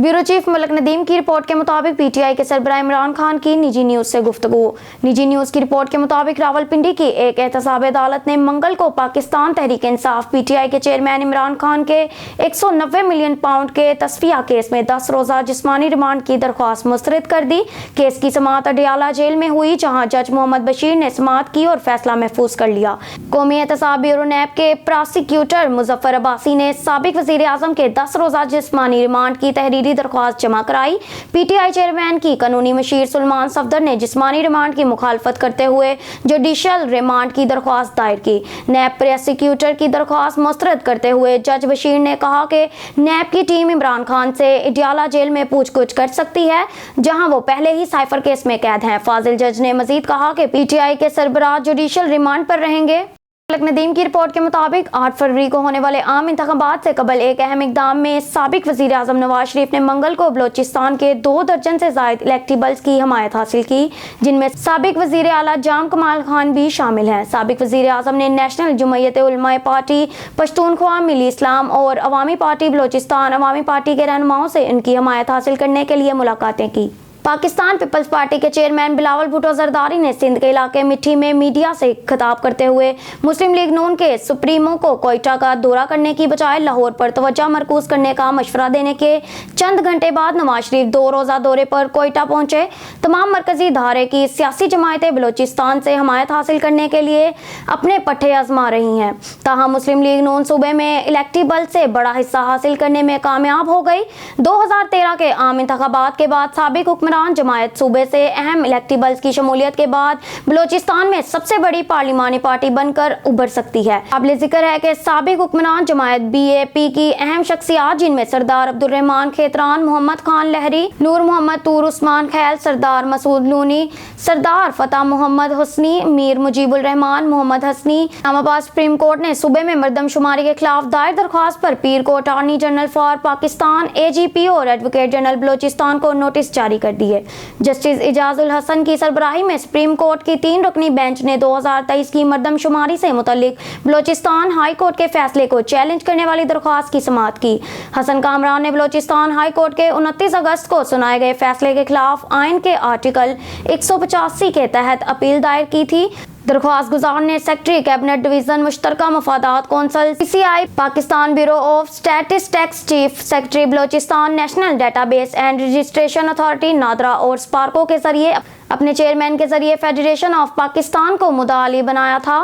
Bureau chief Malak Nadeem की report के मुताबिक पीटीआई के सरबराह इमरान खान की निजी न्यूज से गुफ्तगू। निजी न्यूज की रिपोर्ट के मुताबिक रावलपिंडी की एक एहतसाब अदालत ने मंगल को पाकिस्तान तहरीक इंसाफ पीटीआई के चेयरमैन इमरान खान के 190 मिलियन पाउंड के तस्फिया केस में 10 रोजा जिस्मानी रिमांड की दरख्वास्त मुस्तरद कर दी। केस की समाअत अडियाला जेल में हुई, जहां जज मोहम्मद बशीर ने समाअत की और फैसला महफूज कर लिया। कौमी एहतसाब ब्यूरो नैब के प्रोसिक्यूटर मुजफ्फर अब्बासी ने साबिक वजीर आजम के 10 रोजा जिस्मानी रिमांड की तहरीरी दरख्वास्त जमा कराई। पीटीआई चेयरमैन की कानूनी मशीर सुलेमान सफदर ने जिस्मानी रिमांड की मुखालफत करते हुए जुडिशियल रिमांड की दरख्वास्त दायर की। नैब प्रोसिक्यूटर की दरख्वास्त मुस्तरद करते हुए जज बशीर ने कहा कि नैब की टीम इमरान खान से अडियाला जेल में पूछताछ कर सकती है, जहां वो पहले ही साइफर केस में कैद हैं। फाजिल जज ने मजीद कहा कि पीटीआई के सरबराह जुडिशियल रिमांड पर रहेंगे। मलक नदीम की रिपोर्ट के मुताबिक 8 फरवरी को होने वाले आम इंतखाबात से कबल एक अहम इकदाम में साबिक वजीर आजम नवाज शरीफ ने मंगल को बलोचिस्तान के 2 दर्जन से जायद इलेक्टेबल्स की हमायत हासिल की, जिनमें साबिक वजीर आला जाम कमाल खान भी शामिल हैं। साबिक वजीर आजम ने नेशनल जमयत उलमा पार्टी, पश्तूनख्वा मिली इस्लाम और अवामी पार्टी बलोचिस्तान अवामी पार्टी के रहनुमाओं से इनकी हमायत हासिल करने के लिए मुलाकातें की। पाकिस्तान पीपल्स पार्टी के चेयरमैन बिलावल भुट्टो जरदारी ने सिंध के इलाके मिठी में मीडिया से खिताब करते हुए मुस्लिम लीग नून के सुप्रीमो को कोयटा का दौरा करने की बजाय लाहौर पर तवज्जो मरकूज करने का मशवरा देने के चंद घंटे बाद नवाज शरीफ 2 रोजा दौरे पर कोयटा पहुंचे। तमाम मरकजी धारे की सियासी जमायतें बलोचिस्तान से हमायत हासिल करने के लिए अपने पट्टे आजमा रही हैं, ताहम मुस्लिम लीग नून सूबे में इलेक्टेबल से बड़ा हिस्सा हासिल करने में कामयाब हो गई। 2013 के आम इंतखाबात के बाद साबिक हुक्मरान जमायत सूबे से अहम इलेक्टेबल्स की शमूलियत के बाद बलोचिस्तान में सबसे बड़ी पार्लिमानी पार्टी बनकर उभर सकती है। काबिल जिक्र है कि साबिक हुक्मरान जमायत बीएपी की अहम शख्सियात, जिनमें सरदार अब्दुल रहमान खेतरान, मोहम्मद खान लहरी, नूर मोहम्मद तूर, उस्मान खैल, सरदार मसूद लूनी, सरदार फतेह मोहम्मद हुस्नी, मीर मुजीबुर रहमान, मोहम्मद हसनी। इस्लामाबाद सुप्रीम कोर्ट ने सूबे में मर्दमशुमारी के खिलाफ दायर दरख्वास्त पर पीर को attorney general for Pakistan, AGP और एडवोकेट जनरल बलोचिस्तान को नोटिस जारी कर दी है। जस्टिस इजाजुल हसन की सरबराही में सुप्रीम कोर्ट की 3 रुकनी बेंच ने 2023 की मर्दमशुमारी से मुतल्लिक बलोचिस्तान हाई कोर्ट के फैसले को चैलेंज करने वाली दरख्वास्त की समाअत की। हसन कामरान ने बलोचिस्तान हाई कोर्ट के 29 अगस्त को सुनाए गए फैसले के खिलाफ आइन के आर्टिकल 185 के तहत अपील दायर की थी। दरख्वास्त गुजार ने सेक्रेटरी कैबिनेट डिवीजन मुश्तरका मफादात council CCI, Pakistan bureau of statistics, chief secretary Balochistan national database and registration authority NADRA और स्पार्को के जरिए अपने चेयरमैन के जरिए फेडरेशन ऑफ पाकिस्तान को मुद्दाअली बनाया था।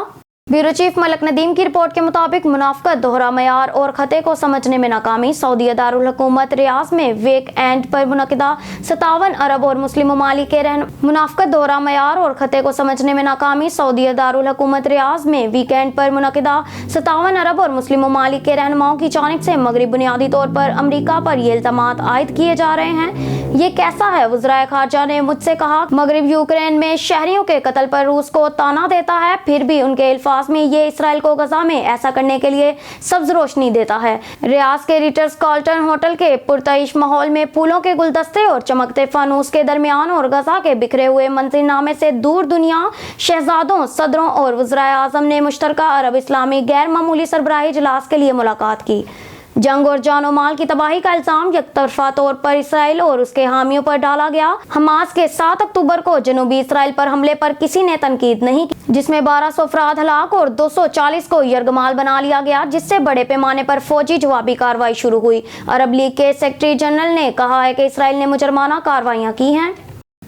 ब्यूरो चीफ मलक नदीम की रिपोर्ट के मुताबिक मुनाफकत, दोहरा मयार और खते को समझने में नाकामी। सऊदी दारुल हुकूमत रियाज में वीक एंड पर मुनक़िदा 57 अरब और मुस्लिम ममालिक के मुनाफकत, दोहरा मयार और खते को समझने में नाकामी। सऊदी दारुल हुकूमत रियाज में वीकेंड पर मुनक़िदा 57 अरब और मुस्लिम ममालिक के रहनुमाओं की जानिब से मगरिब बुनियादी तौर पर अमरीका पर ये इल्ज़ामात आयद किए जा रहे हैं। ये कैसा है, वज़राए ख़ारजा ने मुझसे कहा। मगरिब यूक्रेन में शहरियों के कत्ल पर रूस को ताना देता है, फिर भी उनके अल्फाज में ये इसराइल को गजा में ऐसा करने के लिए सब्ज रोशनी देता है। रियाज के रिटर्स कार्ल्टन होटल के पुरतइश माहौल में फूलों के गुलदस्ते और चमकते फानूस के दरमियान और गजा के बिखरे हुए मंजरनामे से दूर दुनिया शहजादों, सदरों और वज़राए आज़म ने मुश्तरका अरब इस्लामी गैर मामूली सरबराही इजलास के लिए मुलाकात की। जंग और जानो माल की तबाही का इल्जाम यकतरफा तौर पर इसराइल और उसके हामियों पर डाला गया। हमास के 7 अक्टूबर को जनूबी इसराइल पर हमले पर किसी ने तनकीद नहीं की, जिसमें 1200 अफराद हलाक और 240 को यरगमाल बना लिया गया, जिससे बड़े पैमाने पर फौजी जवाबी कार्रवाई शुरू हुई। अरब लीग के सेक्रेटरी जनरल ने कहा है कि इसराइल ने मुजरमाना कार्रवाइयां की हैं।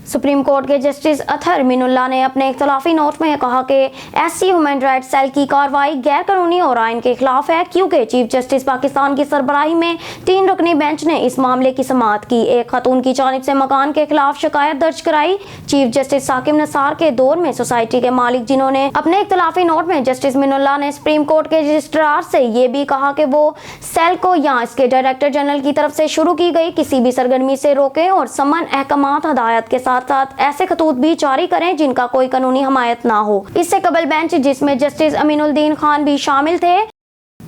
सुप्रीम कोर्ट के जस्टिस अतहर मीनुल्लाह ने अपने इख्तलाफी नोट में कहा कि SC ह्यूमन राइट्स सेल की कार्रवाई गैर कानूनी और आइन के खिलाफ है, क्योंकि चीफ जस्टिस पाकिस्तान की सरबराही में 3 रुकनी बेंच ने इस मामले की समाअत की। एक खातून की जानिब से मकान के खिलाफ शिकायत दर्ज कराई। चीफ जस्टिस साकिब नसार के दौर में सोसाइटी के मालिक, जिन्होंने अपने इख्तलाफी नोट में जस्टिस मीनुल्लाह ने सुप्रीम कोर्ट के रजिस्ट्रार से ये भी कहा कि वो सेल को या इसके डायरेक्टर जनरल की तरफ से शुरू की गई किसी भी सरगर्मी से रोकें और समन, अहकामात, हदायत के साथ साथ ऐसे खतूत भी जारी करें जिनका कोई कानूनी हमायत ना हो। इससे कबल बेंच, जिसमें जस्टिस अमीनुद्दीन खान भी शामिल थे,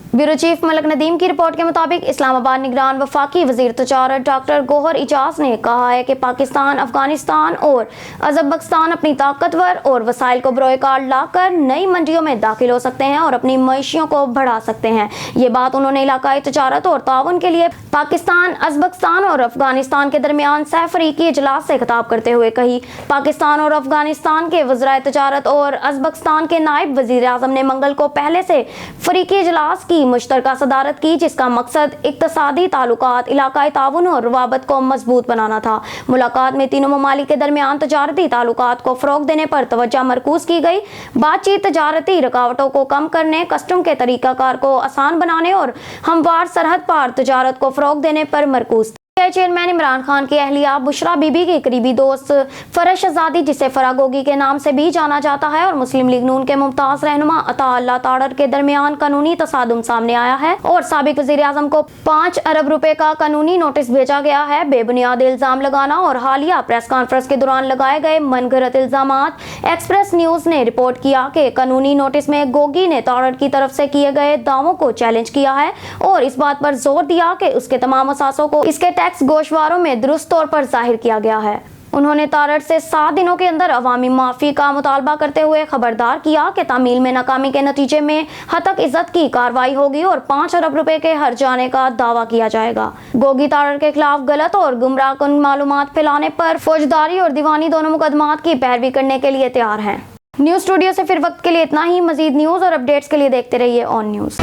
ब्यूरो चीफ मलक नदीम की रिपोर्ट के मुताबिक इस्लामाबाद निगरान वफाकी वजीर तजारत डॉक्टर गौहर इजाज ने कहा है कि पाकिस्तान, अफगानिस्तान और अजरबैजान अपनी ताकतवर और वसाइल को बरोए कार लाकर नई मंडियों में दाखिल हो सकते हैं और अपनी मईशियों को बढ़ा सकते हैं। ये बात उन्होंने इलाकाई तजारत और ताउन के लिए पाकिस्तान, अजरबैजान और अफगानिस्तान के दरमियान सहफरीकी इजलास से खिताब करते हुए कही। पाकिस्तान और अफगानिस्तान के वज़राए तजारत और अजरबैजान के नायब वजीर आज़म ने मंगल को पहले से फरीकी इजलास की मुश्तरका सदारत की, जिसका मकसद इक्तसादी ताल्लुकात, इलाकाई ताउन और रवाबत को मजबूत बनाना था। मुलाकात में तीनों ममालिक के दरमियान तजारती ताल्लुकात को फ़रोग़ देने पर तवज्जो मरकूज़ की गई। बातचीत तजारती रुकावटों को कम करने, कस्टम के तरीक़ाकार को आसान बनाने और हमवार सरहद पार तजारत को फ़रोग़ देने पर मरकूज़। चेयरमैन इमरान खान की अहलिया बुशरा बीबी की करीबी दोस्त फरह शहजादी, जिसे फराह गोगी के नाम से भी जाना जाता है, और मुस्लिम लीग नून के मुमताज रहनुमा अता अल्लाह ताड़र के दरमियान कानूनी तसादुम सामने आया है और साबिक वजीर आजम को 5 अरब रुपए का कानूनी नोटिस भेजा गया है। बेबुनियाद इल्जाम लगाना और हालिया प्रेस कॉन्फ्रेंस के दौरान लगाए गए मनगढ़ंत इल्जामात। एक्सप्रेस न्यूज ने रिपोर्ट किया कि कानूनी नोटिस में गोगी ने ताड़र की तरफ से किए गए दावों को चैलेंज किया है और इस बात पर जोर दिया कि उसके तमाम असासों को इसके टैक्स गोशवारों में दुरुस्त तौर पर जाहिर किया गया है। उन्होंने ताड़र से 7 दिनों के अंदर अवामी माफी का मुतालबा करते हुए खबरदार किया कि तामील में नाकामी के नतीजे में हतक इज्जत की कार्रवाई होगी और 5 अरब रुपए के हर जाने का दावा किया जाएगा। गोगी ताड़र के खिलाफ गलत और गुमराहकुन मालूमात फैलाने पर फौजदारी और दीवानी दोनों मुकदमात की पैरवी करने के लिए तैयार हैं। न्यूज़ स्टूडियो से फिर वक्त के लिए इतना ही। मजीद न्यूज़ और अपडेट्स के लिए देखते रहिए ऑन न्यूज़।